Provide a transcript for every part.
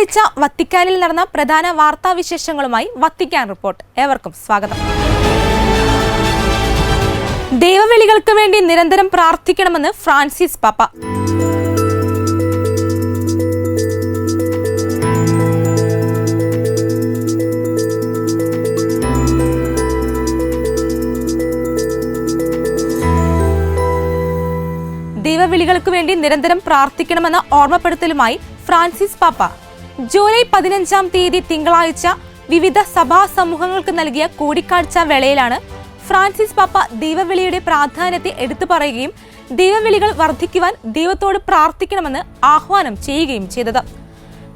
തിങ്കളാഴ്ച വത്തിക്കാനിൽ നടന്ന പ്രധാന വാർത്താവിശേഷങ്ങളുമായി വത്തിക്കാൻ റിപ്പോർട്ട്. ഏവർക്കും സ്വാഗതം. ദൈവവിളികൾക്ക് വേണ്ടി നിരന്തരം പ്രാർത്ഥിക്കണമെന്ന് ഫ്രാൻസിസ് പാപ്പ. ദൈവവിളികൾക്ക് വേണ്ടി നിരന്തരം പ്രാർത്ഥിക്കണമെന്ന ഓർമ്മപ്പെടുത്തലുമായി ഫ്രാൻസിസ് പാപ്പ ജൂലൈ 15-ാം തീയതി തിങ്കളാഴ്ച വിവിധ സഭാ സമൂഹങ്ങൾക്ക് നൽകിയ കൂടിക്കാഴ്ച വേളയിലാണ് ഫ്രാൻസിസ് പാപ്പ ദൈവവിളിയുടെ പ്രാധാന്യത്തെ എടുത്തു പറയുകയും ദൈവവിളികൾ വർദ്ധിക്കുവാൻ ദൈവത്തോട് പ്രാർത്ഥിക്കണമെന്ന് ആഹ്വാനം ചെയ്യുകയും ചെയ്തത്.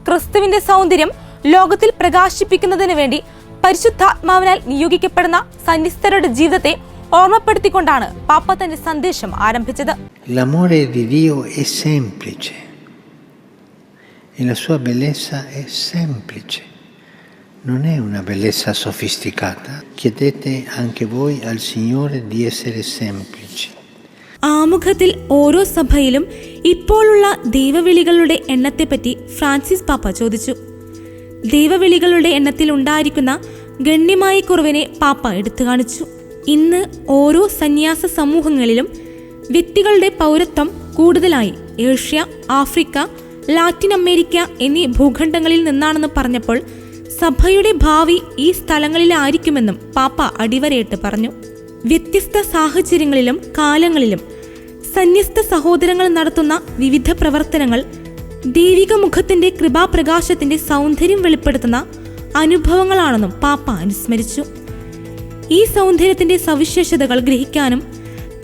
ക്രിസ്തുവിന്റെ സൗന്ദര്യം ലോകത്തിൽ പ്രകാശിപ്പിക്കുന്നതിന് വേണ്ടി പരിശുദ്ധാത്മാവിനാൽ നിയോഗിക്കപ്പെടുന്ന സന്യസ്തരുടെ ജീവിതത്തെ ഓർമ്മപ്പെടുത്തിക്കൊണ്ടാണ് പാപ്പ തന്റെ സന്ദേശം ആരംഭിച്ചത്. L'amore di Dio è semplice e la sua bellezza è semplice, non è una bellezza sofisticata. Chiedete anche voi al Signore di essere semplici. ആമുഖത്തിൽ ഓരോ സഭയിലും ഇപ്പോഴുള്ള ദൈവവിളികളുടെ എണ്ണത്തെപ്പറ്റി ഫ്രാൻസിസ് പാപ്പ ചോദിച്ചു. ദൈവവിളികളുടെ എണ്ണത്തിൽ ഉണ്ടായിരിക്കുന്ന ഗണ്യമായ കുറവിനെ പാപ്പ എടുത്തു കാണിച്ചു. ഇന്ന് ഓരോ സന്യാസ സമൂഹങ്ങളിലും വ്യക്തികളുടെ പൗരത്വം കൂടുതലായി ഏഷ്യ, ആഫ്രിക്ക, ലാറ്റിൻ അമേരിക്ക എന്നീ ഭൂഖണ്ഡങ്ങളിൽ നിന്നാണെന്ന് പറഞ്ഞപ്പോൾ സഭയുടെ ഭാവി ഈ സ്ഥലങ്ങളിലായിരിക്കുമെന്നും പാപ്പ അടിവരയിട്ട് പറഞ്ഞു. വ്യത്യസ്ത സാഹചര്യങ്ങളിലും കാലങ്ങളിലും സന്യസ്ത സഹോദരങ്ങൾ നടത്തുന്ന വിവിധ പ്രവർത്തനങ്ങൾ ദൈവിക മുഖത്തിന്റെ കൃപാപ്രകാശത്തിന്റെ സൗന്ദര്യം വെളിപ്പെടുത്തുന്ന അനുഭവങ്ങളാണെന്നും പാപ്പ അനുസ്മരിച്ചു. ഈ സൗന്ദര്യത്തിന്റെ സവിശേഷതകൾ ഗ്രഹിക്കാനും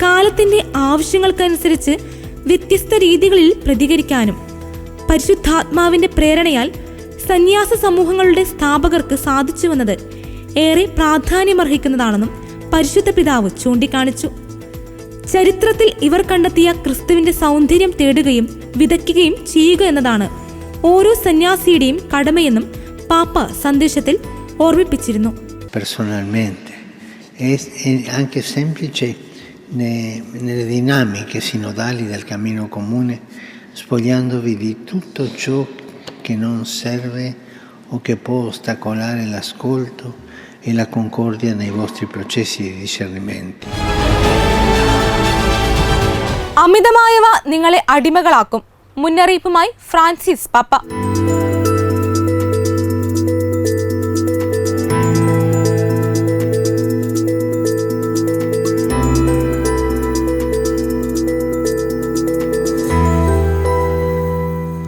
കാലത്തിന്റെ ആവശ്യങ്ങൾക്കനുസരിച്ച് വ്യത്യസ്ത രീതികളിൽ പ്രതികരിക്കാനും പരിശുദ്ധാത്മാവിന്റെ പ്രേരണയാൽ സന്യാസ സമൂഹങ്ങളുടെ സ്ഥാപകർക്ക് സാധിച്ചുവെന്നത് ഏറെ പ്രാധാന്യമർഹിക്കുന്നതാണെന്നും പരിശുദ്ധ പിതാവ് ചൂണ്ടിക്കാണിച്ചു. ചരിത്രത്തിൽ ഇവർ കണ്ടെത്തിയ ക്രിസ്തുവിന്റെ സൗന്ദര്യം തേടുകയും വിതയ്ക്കുകയും ചെയ്യുക എന്നതാണ് ഓരോ സന്യാസിയുടെയും കടമയെന്നും പാപ്പ സന്ദേശത്തിൽ ഓർമ്മിപ്പിച്ചിരുന്നു. Personalmente è anche semplice nelle dinamiche sinodali del cammino comune, spogliandovi di tutto ciò che non serve o che può ostacolare l'ascolto e la concordia nei vostri processi di discernimento. അമിതമായവ നിങ്ങളെ അടിമകളാക്കും. മുന്നറിയിപ്പുമായി ഫ്രാൻസിസ് പാപ്പ.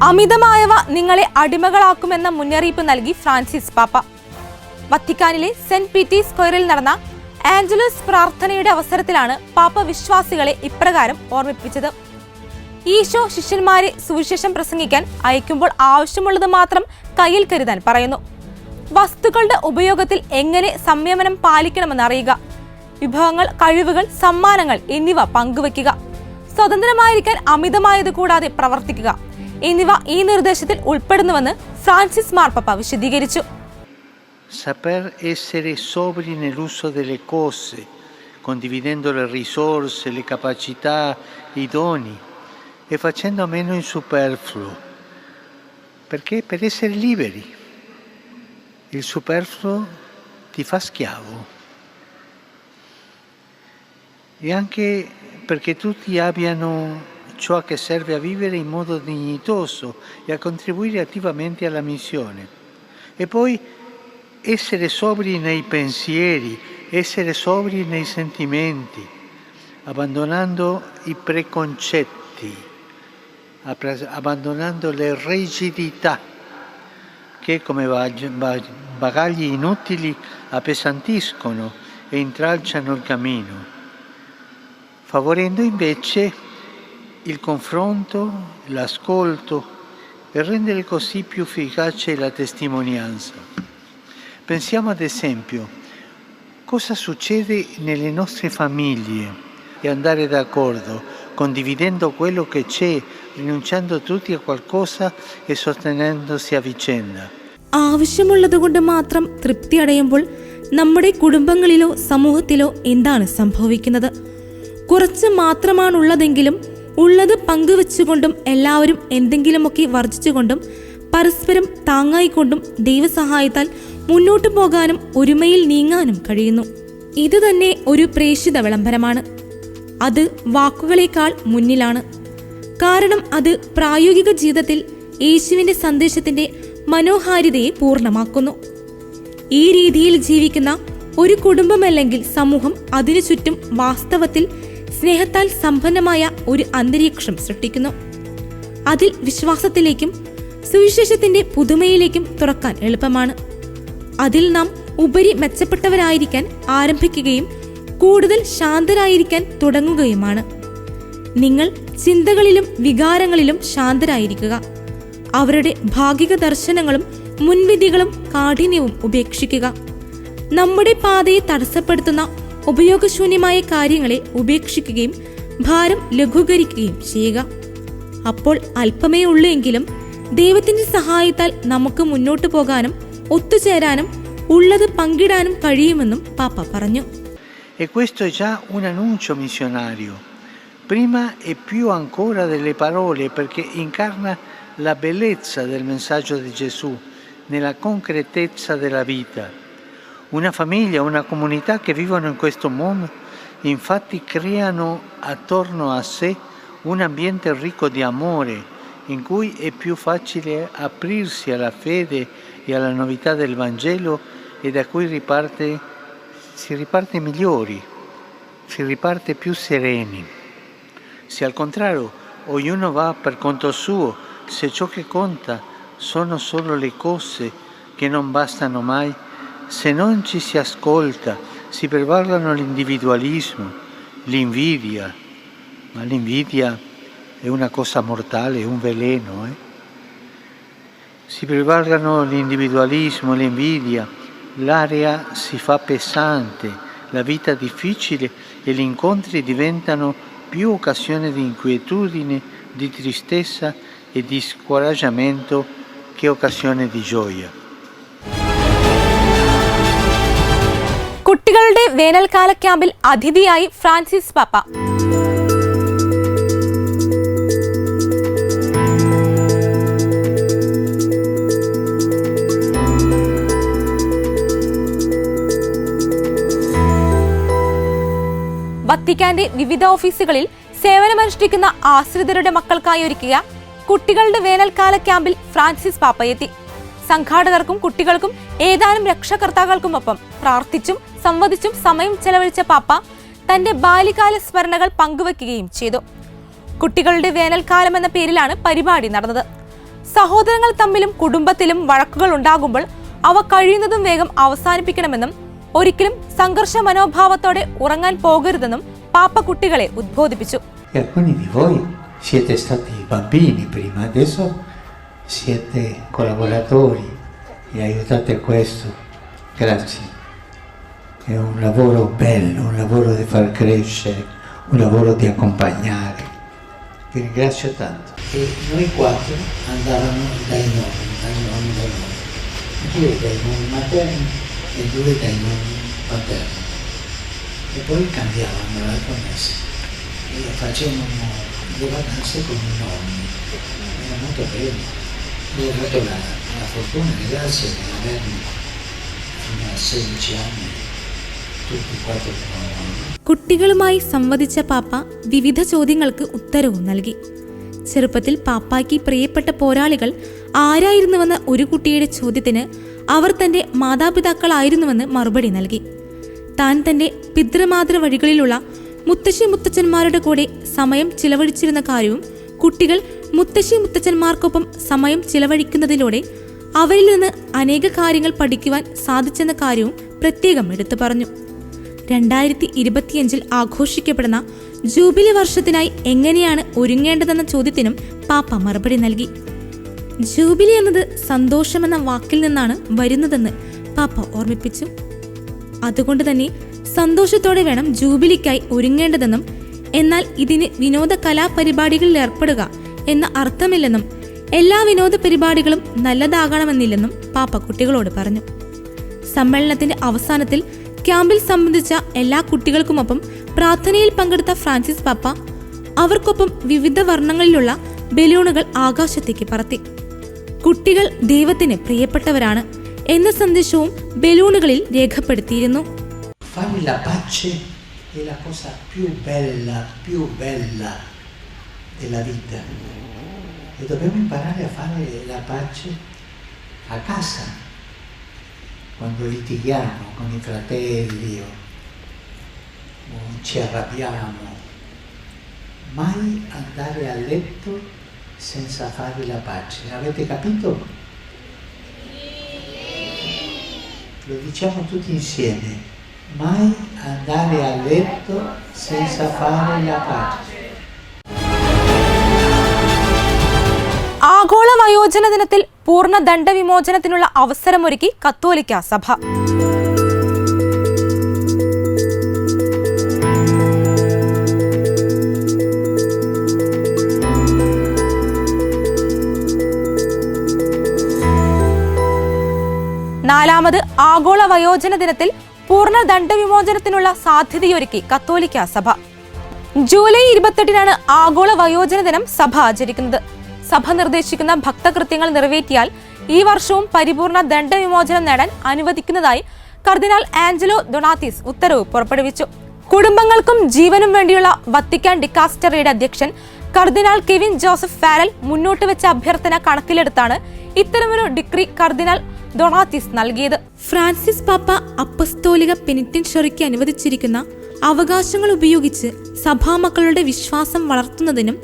അമിതമായവ നിങ്ങളെ അടിമകളാക്കുമെന്ന മുന്നറിയിപ്പ് നൽകി ഫ്രാൻസിസ് പാപ്പ. വത്തിക്കാനിലെ saint Peter's സ്ക്വയറിൽ നടന്ന Angeles പ്രാർത്ഥനയുടെ അവസരത്തിലാണ് പാപ്പ വിശ്വാസികളെ ഇപ്രകാരം ഓർമ്മിപ്പിച്ചത്. ഈശോ ശിഷ്യന്മാരെ സുവിശേഷം പ്രസംഗിക്കാൻ അയക്കുമ്പോൾ ആവശ്യമുള്ളത് മാത്രം കയ്യിൽ കരുതാൻ പറയുന്നു. വസ്തുക്കളുടെ ഉപയോഗത്തിൽ എങ്ങനെ സംയമനം പാലിക്കണമെന്ന് അറിയുക. വിഭവങ്ങൾ, കഴിവുകൾ, സമ്മാനങ്ങൾ എന്നിവ പങ്കുവെക്കുക. സ്വതന്ത്രമായിരിക്കാൻ അമിതമായത് കൂടാതെ പ്രവർത്തിക്കുക എന്നിവ ഈ നിർദ്ദേശത്തിൽ ഉൾപ്പെടുന്നുവെന്ന് ഫ്രാൻസിസ് മാർപ്പാപ്പ വിശദീകരിച്ചു. Saper essere sobri nell'uso delle cose, condividendo le risorse, le capacità, i doni e facendo meno il superfluo. Perché? Per essere liberi. Il superfluo ti fa schiavo. E anche perché tutti abbiano ciò che serve a vivere in modo dignitoso e a contribuire attivamente alla missione. E poi essere sobri nei pensieri, essere sobri nei sentimenti, abbandonando i preconcetti, abbandonando le rigidità che come bagagli inutili appesantiscono e intralciano il cammino, favorendo invece il confronto, l'ascolto e rendere così più efficace la testimonianza. Pensiamo ad esempio cosa succede nelle nostre famiglie e andare d'accordo, condividendo quello che c'è, rinunciando tutti a qualcosa e sostenendosi a vicenda. ആവശ്യമുള്ളതുകൊണ്ട് മാത്രം തൃപ്തി അടയുമ്പോൾ നമ്മുടെ കുടുംബങ്ങളിലോ സമൂഹത്തിലോ എന്താണ് സംഭവിക്കുന്നത്? കുറച്ച് മാത്രമാണുള്ളതെങ്കിലും ഉള്ളത് പങ്കുവെച്ചുകൊണ്ടും എല്ലാവരും എന്തെങ്കിലുമൊക്കെ വർജിച്ചുകൊണ്ടും പരസ്പരം താങ്ങായിക്കൊണ്ടും ദൈവസഹായത്താൽ മുന്നോട്ടു പോകാനും ഒരുമയിൽ നീങ്ങാനും കഴിയുന്നു. ഇത് തന്നെ ഒരു പ്രേക്ഷിത വിളംബരമാണ്. അത് വാക്കുകളേക്കാൾ മുന്നിലാണ്. കാരണം അത് പ്രായോഗിക ജീവിതത്തിൽ യേശുവിന്റെ സന്ദേശത്തിന്റെ മനോഹാരിതയെ പൂർണ്ണമാക്കുന്നു. ഈ രീതിയിൽ ജീവിക്കുന്ന ഒരു കുടുംബമല്ലെങ്കിൽ സമൂഹം അതിനു ചുറ്റും വാസ്തവത്തിൽ സ്നേഹത്താൽ സമ്പന്നമായ ഒരു അന്തരീക്ഷം സൃഷ്ടിക്കുന്നു. അതിൽ വിശ്വാസത്തിലേക്കും സുവിശേഷത്തിന്റെ പുതുമയിലേക്കും തുറക്കാൻ എളുപ്പമാണ്. അതിൽ നാം ഉപരി മെച്ചപ്പെട്ടവരായിരിക്കാൻ ആരംഭിക്കുകയും കൂടുതൽ ശാന്തരായിരിക്കാൻ തുടങ്ങുകയുമാണ്. നിങ്ങൾ ചിന്തകളിലും വികാരങ്ങളിലും ശാന്തരായിരിക്കുക. അവരുടെ ഭാഗിക ദർശനങ്ങളും മുൻവിധികളും കാഠിന്യവും ഉപേക്ഷിക്കുക. നമ്മുടെ പാതയെ തടസ്സപ്പെടുത്തുന്ന ഉപയോഗശൂന്യമായ കാര്യങ്ങളെ ഉപേക്ഷിക്കുകയും ഭാരം ലഘൂകരിക്കുകയും ചെയ്യുക. അപ്പോൾ അല്പമേ ഉള്ളൂ എങ്കിലും ദൈവത്തിന്റെ സഹായത്താൽ നമുക്ക് മുന്നോട്ടു പോകാനും ഒത്തുചേരാനും ഉള്ളത് പങ്കിടാനും കഴിയുമെന്നും പാപ്പ പറഞ്ഞു. E questo è già un annuncio missionario, prima e più ancora delle parole, perché incarna la bellezza del messaggio di Gesù nella concretezza della vita. Una famiglia, una comunità che vivono in questo mondo, infatti creano attorno a sé un ambiente ricco di amore, in cui è più facile aprirsi alla fede e alla novità del Vangelo e da cui si riparte migliori, si riparte più sereni. Se al contrario ognuno va per conto suo, se ciò che conta sono solo le cose che non bastano mai, se non ci si ascolta, si prevalgono l'individualismo, l'invidia, ma l'invidia è una cosa mortale, è un veleno. Si prevalgono l'individualismo, l'invidia, l'area si fa pesante, la vita difficile e gli incontri diventano più occasione di inquietudine, di tristezza e di scoraggiamento che occasione di gioia. കുട്ടികളുടെ വേനൽക്കാല ക്യാമ്പിൽ അതിഥിയായി Francis പാപ്പ. വത്തിക്കാന്റെ വിവിധ ഓഫീസുകളിൽ സേവനമനുഷ്ഠിക്കുന്ന ആശ്രിതരുടെ മക്കൾക്കായി ഒരുക്കിയ കുട്ടികളുടെ വേനൽക്കാല ക്യാമ്പിൽ ഫ്രാൻസിസ് പാപ്പയെത്തി. സംഘാടകർക്കും കുട്ടികൾക്കും ഏതാനും രക്ഷകർത്താക്കൾക്കുമൊപ്പം പ്രാർത്ഥിച്ചും സംവദിച്ചും സമയം ചെലവഴിച്ച പാപ്പ തന്റെ ബാല്യകാല സ്മരണകൾ പങ്കുവെക്കുകയും ചെയ്തു. കുട്ടികളുടെ വേനൽക്കാലം എന്ന പേരിലാണ് പരിപാടി നടന്നത്. സഹോദരങ്ങൾ തമ്മിലും കുടുംബത്തിലും വഴക്കുകൾ ഉണ്ടാകുമ്പോൾ അവ കഴിയുന്നതും വേഗം അവസാനിപ്പിക്കണമെന്നും ഒരിക്കലും സംഘർഷ മനോഭാവത്തോടെ ഉറങ്ങാൻ പോകരുതെന്നും പാപ്പ കുട്ടികളെ ഉദ്ബോധിപ്പിച്ചു. Alcuni di voi siete stati bambini prima, adesso siete collaboratori e aiutate questo. Grazie. È un lavoro bello, un lavoro di far crescere, un lavoro di accompagnare. Vi ringrazio tanto. E noi 4 andavamo dai nonni. 2 dai nonni materni e 2 dai nonni paterni. E poi cambiavamo l'altro mese. E facevamo le vacanze con i nonni. Era molto bello. Io ho avuto la fortuna e grazia di avermi fino a 16 anni tutti 4 nonni. കുട്ടികളുമായി സംവദിച്ച പാപ്പ വിവിധ ചോദ്യങ്ങൾക്ക് ഉത്തരവും നൽകി. ചെറുപ്പത്തിൽ പാപ്പായ്ക്ക് പ്രിയപ്പെട്ട പോരാളികൾ ആരായിരുന്നുവെന്ന ഒരു കുട്ടിയുടെ ചോദ്യത്തിന് അവർ തന്റെ മാതാപിതാക്കളായിരുന്നുവെന്ന് മറുപടി നൽകി. താൻ തന്റെ പിതൃമാതൃ വഴികളിലുള്ള മുത്തശ്ശി മുത്തച്ഛന്മാരുടെ കൂടെ സമയം ചിലവഴിച്ചിരുന്ന കാര്യവും കുട്ടികൾ മുത്തശ്ശി മുത്തച്ഛന്മാർക്കൊപ്പം സമയം ചിലവഴിക്കുന്നതിലൂടെ അവരിൽ നിന്ന് അനേക കാര്യങ്ങൾ പഠിക്കുവാൻ സാധിച്ചെന്ന കാര്യവും പ്രത്യേകം എടുത്തു പറഞ്ഞു. 2025 ആഘോഷിക്കപ്പെടുന്ന ജൂബിലി വർഷത്തിനായി എങ്ങനെയാണ് ഒരുങ്ങേണ്ടതെന്ന ചോദ്യത്തിനും പാപ്പ മറുപടി നൽകി. ജൂബിലി എന്നത് സന്തോഷമെന്ന വാക്കിൽ നിന്നാണ് വരുന്നതെന്ന് പാപ്പ ഓർമ്മിപ്പിച്ചു. അതുകൊണ്ട് തന്നെ സന്തോഷത്തോടെ വേണം ജൂബിലിക്കായി ഒരുങ്ങേണ്ടതെന്നും എന്നാൽ ഇതിന് വിനോദ കലാപരിപാടികളിൽ ഏർപ്പെടുക എന്ന അർത്ഥമില്ലെന്നും എല്ലാ വിനോദ പരിപാടികളും നല്ലതാകണമെന്നില്ലെന്നും പാപ്പ കുട്ടികളോട് പറഞ്ഞു. സമ്മേളനത്തിന്റെ അവസാനത്തിൽ ക്യാമ്പിൽ സംബന്ധിച്ച എല്ലാ കുട്ടികൾക്കുമൊപ്പം പ്രാർത്ഥനയിൽ പങ്കെടുത്ത ഫ്രാൻസിസ് പാപ്പ അവർക്കൊപ്പം വിവിധ വർണ്ണങ്ങളിലുള്ള ബലൂണുകൾ ആകാശത്തേക്ക് പറത്തി. കുട്ടികൾ ദൈവത്തിന് പ്രിയപ്പെട്ടവരാണ് എന്ന സന്ദേശവും ബലൂണുകളിൽ രേഖപ്പെടുത്തിയിരുന്നു. Fare la pace è la cosa più bella della vita. E dobbiamo imparare a fare la pace a casa, quando litighiamo con i fratelli o ci arrabbiamo. Mai andare a letto senza fare la pace. Avete capito? Lo diciamo tutti insieme. Mai andare a letto senza fare la pace. ആഗോള വയോജന ദിനത്തിൽ പൂർണ്ണ ദണ്ഡവിമോചനത്തിനുള്ള അവസരമൊരുക്കി കത്തോലിക്ക സഭ. നാലാമത് ആഗോള വയോജന ദിനത്തിൽ പൂർണ്ണ ദണ്ഡവിമോചനത്തിനുള്ള സാധ്യതയൊരുക്കി കത്തോലിക്ക സഭ. ജൂലൈ 28-നാണ് ആഗോള വയോജന ദിനം സഭ ആചരിക്കുന്നത്. സഭ നിർദ്ദേശിക്കുന്ന ഭക്തകൃത്യങ്ങൾ നിറവേറ്റിയാൽ ഈ വർഷവും പരിപൂർണ ദണ്ഡവിമോചനം നേടാൻ അനുവദിക്കുന്നതായി കർദിനാൾ ആഞ്ചലോ ഡൊണാത്തിസ് ഉത്തരവ് പുറപ്പെടുവിച്ചു. കുടുംബങ്ങൾക്കും ജീവനും വേണ്ടിയുള്ള വത്തിക്കാൻ ഡിക്കാസ്റ്ററിയുടെ അധ്യക്ഷൻ കർദിനാൾ കെവിൻ ജോസഫ് ഫാരൽ മുന്നോട്ട് വെച്ച അഭ്യർത്ഥന കണക്കിലെടുത്താണ് ഇത്തരമൊരു ഡിക്രി കർദിനാൾ ഡൊണാത്തിസ് നൽകിയത്. ഫ്രാൻസിസ് പാപ്പ അപ്പസ്തോലിക പെനിറ്റൻഷ്യറിക്ക് അനുവദിച്ചിരിക്കുന്ന അവകാശങ്ങൾ ഉപയോഗിച്ച് സഭാമക്കളുടെ വിശ്വാസം വളർത്തുന്നതിനും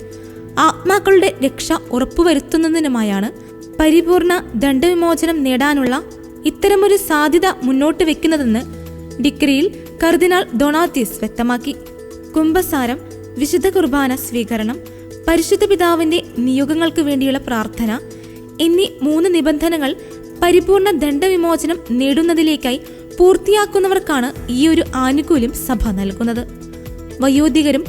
ആത്മാക്കളുടെ രക്ഷ ഉറപ്പുവരുത്തുന്നതിനുമായാണ് പരിപൂർണ ദണ്ഡവിമോചനം നേടാനുള്ള ഇത്തരമൊരു സാധ്യത മുന്നോട്ട് വെക്കുന്നതെന്ന് ഡിക്രിയിൽ കർദിനാൾ ഡൊണാത്തിസ് വ്യക്തമാക്കി. കുംഭസാരം, വിശുദ്ധ കുർബാന സ്വീകരണം, പരിശുദ്ധ പിതാവിന്റെ നിയോഗങ്ങൾക്ക് വേണ്ടിയുള്ള പ്രാർത്ഥന എന്നീ 3 നിബന്ധനകൾ പരിപൂർണ ദണ്ഡവിമോചനം നേടുന്നതിലേക്കായി പൂർത്തിയാക്കുന്നവർക്കാണ് ഈ ഒരു ആനുകൂല്യം സഭ നൽകുന്നത്. വയോധികരും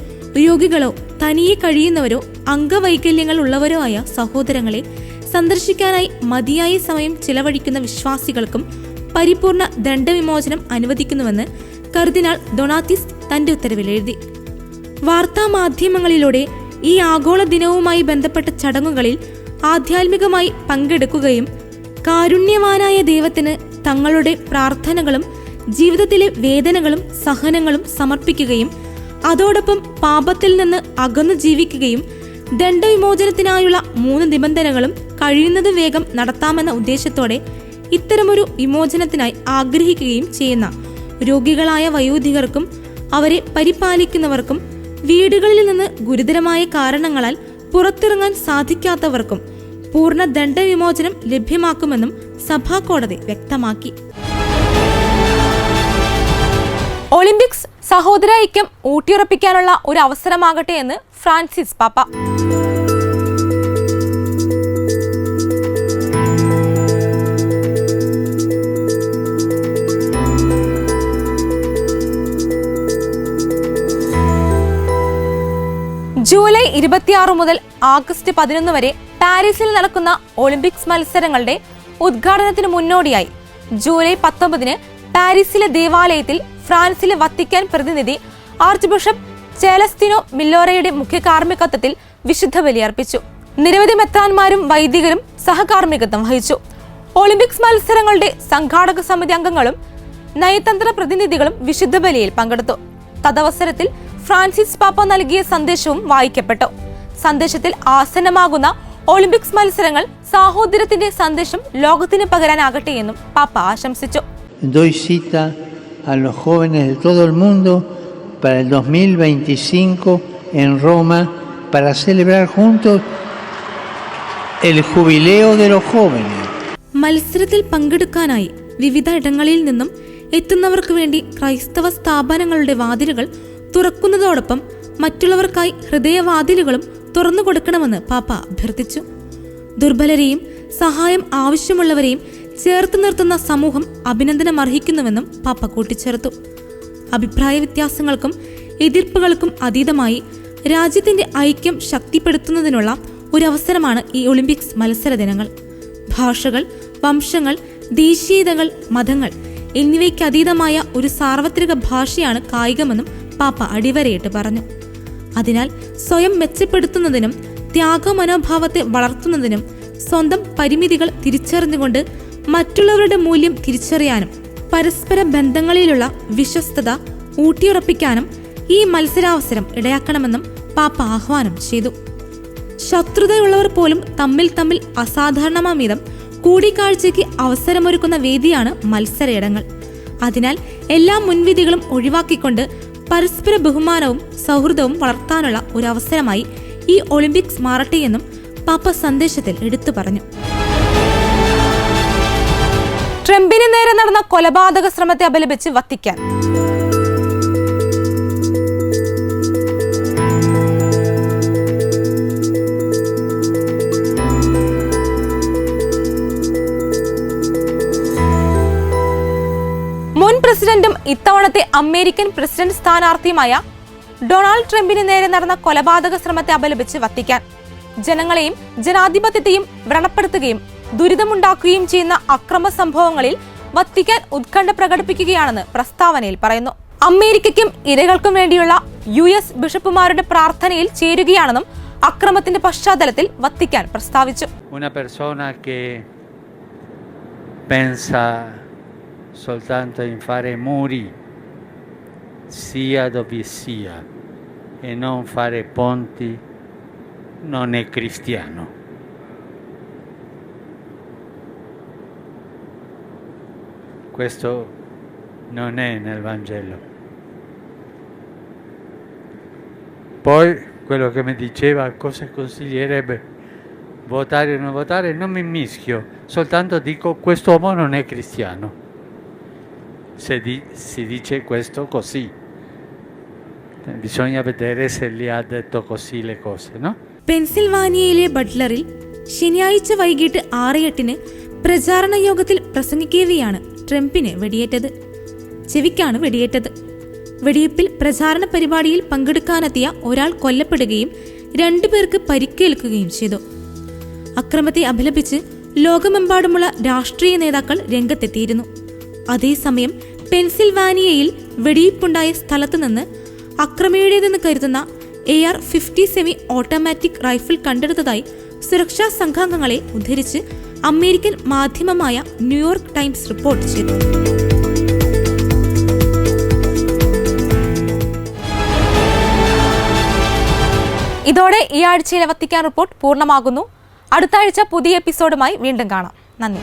രോഗികളോ തനിയെ കഴിയുന്നവരോ അംഗവൈകല്യങ്ങൾ ഉള്ളവരോ ആയ സഹോദരങ്ങളെ സന്ദർശിക്കാനായി മതിയായ സമയം ചിലവഴിക്കുന്ന വിശ്വാസികൾക്കും പരിപൂർണ ദണ്ഡവിമോചനം അനുവദിക്കുന്നുവെന്ന് കർദിനാൾ ഡൊണാത്തിസ് തന്റെ ഉത്തരവിൽ എഴുതി. വാർത്താമാധ്യമങ്ങളിലൂടെ ഈ ആഗോള ദിനവുമായി ബന്ധപ്പെട്ട ചടങ്ങുകളിൽ ആധ്യാത്മികമായി പങ്കെടുക്കുകയും കാരുണ്യവാനായ ദൈവത്തിന് തങ്ങളുടെ പ്രാർത്ഥനകളും ജീവിതത്തിലെ വേദനകളും സഹനങ്ങളും സമർപ്പിക്കുകയും അതോടൊപ്പം പാപത്തിൽ നിന്ന് അകന്നു ജീവിക്കുകയും ദണ്ഡവിമോചനത്തിനായുള്ള 3 നിബന്ധനകളും കഴിയുന്നത് വേഗം നടത്താമെന്ന ഉദ്ദേശത്തോടെ ഇത്തരമൊരു വിമോചനത്തിനായി ആഗ്രഹിക്കുകയും ചെയ്യുന്ന രോഗികളായ വയോധികർക്കും അവരെ പരിപാലിക്കുന്നവർക്കും വീടുകളിൽ നിന്ന് ഗുരുതരമായ കാരണങ്ങളാൽ പുറത്തിറങ്ങാൻ സാധിക്കാത്തവർക്കും പൂർണ്ണ ദണ്ഡവിമോചനം ലഭ്യമാക്കുമെന്നും സഭാ കോടതി വ്യക്തമാക്കി. ഒളിമ്പിക്സ് സഹോദര ഐക്യം ഊട്ടിയുറപ്പിക്കാനുള്ള ഒരു അവസരമാകട്ടെ എന്ന് ഫ്രാൻസിസ് പാപ്പ. ജൂലൈ 26 മുതൽ ആഗസ്റ്റ് 11 വരെ പാരീസിൽ നടക്കുന്ന ഒളിമ്പിക്സ് മത്സരങ്ങളുടെ ഉദ്ഘാടനത്തിന് മുന്നോടിയായി ജൂലൈ 19-ന് പാരീസിലെ ദേവാലയത്തിൽ ഫ്രാൻസിലെ വത്തിക്കാൻ പ്രതിനിധി ആർച്ച് ബിഷപ്പ് ചെലസ്റ്റിനോ മില്ലോറയുടെ മുഖ്യ കാർമ്മികത്വത്തിൽ വിശുദ്ധ ബലിയർപ്പിച്ചു. നിരവധി മെത്രാന്മാരും വൈദികരും സഹകാർമ്മികത്വം വഹിച്ചു. ഒളിമ്പിക്സ് മത്സരങ്ങളുടെ സംഘാടക സമിതി അംഗങ്ങളും നയതന്ത്ര പ്രതിനിധികളും വിശുദ്ധ ബലിയിൽ പങ്കെടുത്തു. തദവസരത്തിൽ ഫ്രാൻസിസ് പാപ്പ നൽകിയ സന്ദേശവും വായിക്കപ്പെട്ടു. സന്ദേശത്തിൽ ആസന്നമാകുന്ന ഒളിമ്പിക്സ് മത്സരങ്ങൾ സാഹോദര്യത്തിന്റെ സന്ദേശം ലോകത്തിന് പകരാനാകട്ടെ എന്നും പാപ്പ ആശംസിച്ചു. Doy cita a los jóvenes de todo el mundo para el 2025 en Roma para celebrar juntos el jubileo de los jóvenes. മത്സരത്തിൽ പങ്കെടുക്കാനായി വിവിധ ഇടങ്ങളിൽ നിന്നും എത്തുന്നവർക്ക് വേണ്ടി ക്രൈസ്തവ സ്ഥാപനങ്ങളുടെ വാതിലുകൾ തുറക്കുന്നതോടൊപ്പം മറ്റുള്ളവർക്കായി ഹൃദയവാതിലുകളും തുറന്നു കൊടുക്കണമെന്ന് പാപ്പ അഭ്യർത്ഥിച്ചു. ദുർബലരെയും സഹായം ആവശ്യമുള്ളവരെയും ചേർത്ത് നിർത്തുന്ന സമൂഹം അഭിനന്ദനം അർഹിക്കുന്നുവെന്നും പാപ്പ കൂട്ടിച്ചേർത്തു. അഭിപ്രായ വ്യത്യാസങ്ങൾക്കും എതിർപ്പുകൾക്കും അതീതമായി രാജ്യത്തിന്റെ ഐക്യം ശക്തിപ്പെടുത്തുന്നതിനുള്ള ഒരു അവസരമാണ് ഈ ഒളിമ്പിക്സ് മത്സര ദിനങ്ങൾ. ഭാഷകൾ, വംശങ്ങൾ, ദേശീയതകൾ, മതങ്ങൾ എന്നിവയ്ക്ക് അതീതമായ ഒരു സാർവത്രിക ഭാഷയാണ് കായികമെന്നും പാപ്പ അടിവരയിട്ട് പറഞ്ഞു. അതിനാൽ സ്വയം മെച്ചപ്പെടുത്തുന്നതിനും ത്യാഗമനോഭാവത്തെ വളർത്തുന്നതിനും സ്വന്തം പരിമിതികൾ തിരിച്ചറിഞ്ഞുകൊണ്ട് മറ്റുള്ളവരുടെ മൂല്യം തിരിച്ചറിയാനും പരസ്പര ബന്ധങ്ങളിലുള്ള വിശ്വസ്തത ഊട്ടിയുറപ്പിക്കാനും ഈ മത്സരാവസരം ഇടയാക്കണമെന്നും പാപ്പ ആഹ്വാനം ചെയ്തു. ശത്രുതയുള്ളവർ പോലും തമ്മിൽ അസാധാരണമാംവിധം കൂടിക്കാഴ്ചയ്ക്ക് അവസരമൊരുക്കുന്ന വേദിയാണ് മത്സരയിടങ്ങൾ. അതിനാൽ എല്ലാ മുൻവിധികളും ഒഴിവാക്കിക്കൊണ്ട് പരസ്പര ബഹുമാനവും സൗഹൃദവും വളർത്താനുള്ള ഒരു അവസരമായി ഈ ഒളിമ്പിക്സ് മാറട്ടെയെന്നും പാപ്പ സന്ദേശത്തിൽ എടുത്തു പറഞ്ഞു. ട്രംപിന് നേരെ നടന്ന കൊലപാതക ശ്രമത്തെ അപലപിച്ച് വത്തിക്കാൻ. മുൻ പ്രസിഡന്റും ഇത്തവണത്തെ അമേരിക്കൻ പ്രസിഡന്റ് സ്ഥാനാർത്ഥിയുമായ ഡൊണാൾഡ് ട്രംപിന് നേരെ നടന്ന കൊലപാതക ശ്രമത്തെ അപലപിച്ച് വത്തിക്കാൻ. ജനങ്ങളെയും ജനാധിപത്യത്തെയും വ്രണപ്പെടുത്തുകയും ദുരിതമുണ്ടാക്കുകയും ചെയ്യുന്ന അക്രമ സംഭവങ്ങളിൽ വത്തിക്കാൻ ഉത്കണ്ഠ പ്രകടിപ്പിക്കുകയാണെന്ന് പ്രസ്താവനയിൽ പറയുന്നു. അമേരിക്കയ്ക്കും ഇരകൾക്കും വേണ്ടിയുള്ള US ബിഷപ്പുമാരുടെ പ്രാർത്ഥനയിൽ ചേരുകയാണെന്നും അക്രമത്തിന്റെ പശ്ചാത്തലത്തിൽ വത്തിക്കാൻ പ്രസ്താവിച്ചു. soltanto in fare muri sia dove sia e non fare ponti non è cristiano. Questo non è nel Vangelo. Poi quello che mi diceva cosa consiglierebbe votare o non votare, non mi mischio, soltanto dico quest'uomo non è cristiano. Si dice questo così, bisogna vedere se gli ha detto così le cose, no? പെൻസിൽവാനിയയിലെ ബട്ട്ലറിൽ ശനിയാഴ്ച വൈകിട്ട് 6:08 പ്രചാരണ യോഗത്തിൽ പ്രസംഗിക്കവെയാണ് ട്രംപിന് വെടിയേറ്റത്. ചെവിക്കാണ് വെടിയേറ്റത്. വെടിവെപ്പിൽ പ്രചാരണ പരിപാടിയിൽ പങ്കെടുക്കാനെത്തിയ ഒരാൾ കൊല്ലപ്പെടുകയും 2 പേർക്ക് പരിക്കേൽക്കുകയും ചെയ്തു. അക്രമത്തെ അപലപിച്ച് ലോകമെമ്പാടുമുള്ള രാഷ്ട്രീയ നേതാക്കൾ രംഗത്തെത്തിയിരുന്നു. അതേസമയം പെൻസിൽവാനിയയിൽ വെടിവെപ്പുണ്ടായ സ്ഥലത്തുനിന്ന് അക്രമിയുടേതെന്ന് കരുതുന്ന AR-50 സെമി ഓട്ടോമാറ്റിക് റൈഫിൾ കണ്ടെടുത്തതായി സുരക്ഷാ സംഘാംഗങ്ങളെ ഉദ്ധരിച്ച് അമേരിക്കൻ മാധ്യമമായ ന്യൂയോർക്ക് ടൈംസ് റിപ്പോർട്ട് ചെയ്തു. ഇതോടെ ഈ ആഴ്ചയിലെ വത്തിക്കാൻ റിപ്പോർട്ട് പൂർണ്ണമാകുന്നു. അടുത്ത ആഴ്ച പുതിയ എപ്പിസോഡുമായി വീണ്ടും കാണാം. നന്ദി.